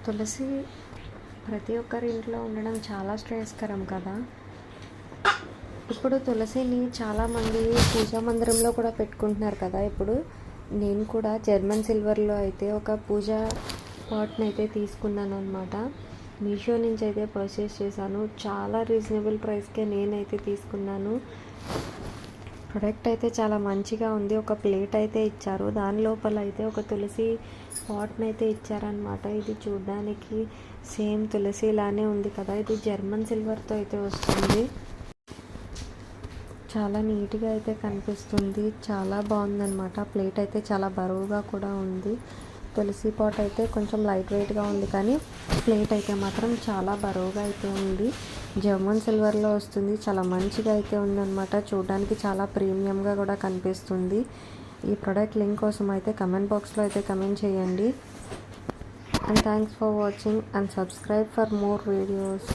తులసి ప్రతి ఒక్కరి ఇంట్లో ఉండడం చాలా శ్రేయస్కరం కదా. ఇప్పుడు తులసిని చాలామంది పూజా మందిరంలో కూడా పెట్టుకుంటున్నారు కదా. ఇప్పుడు నేను కూడా జర్మన్ సిల్వర్లో అయితే ఒక పూజా పాట్ని అయితే తీసుకున్నాను అనమాట. మీషో నుంచి అయితే పర్చేస్ చేశాను. చాలా రీజనబుల్ ప్రైస్కే నేనైతే తీసుకున్నాను. ప్రొడక్ట్ అయితే చాలా మంచిగా ఉంది. ఒక ప్లేట్ అయితే ఇచ్చారు, దాని లోపల అయితే ఒక తులసి పాట్ని అయితే ఇచ్చారనమాట. ఇది చూడడానికి సేమ్ తులసి లానే ఉంది కదా. ఇది జర్మన్ సిల్వర్తో అయితే వస్తుంది. చాలా నీట్గా అయితే కనిపిస్తుంది. చాలా బాగుందన్నమాట. ప్లేట్ అయితే చాలా బరువుగా కూడా ఉంది. తులసి పాట్ అయితే కొంచెం లైట్ వెయిట్గా ఉంది, కానీ ప్లేట్ అయితే మాత్రం చాలా బరువుగా అయితే ఉంది. జర్మన్ సిల్వర్లో వస్తుంది. చాలా మంచిగా అయితే ఉందన్నమాట. చూడడానికి చాలా ప్రీమియంగా కూడా కనిపిస్తుంది. ఈ ప్రోడక్ట్ లింక్ కోసం అయితే కమెంట్ బాక్స్లో అయితే కమెంట్ చేయండి. And thanks for watching and subscribe for more videos.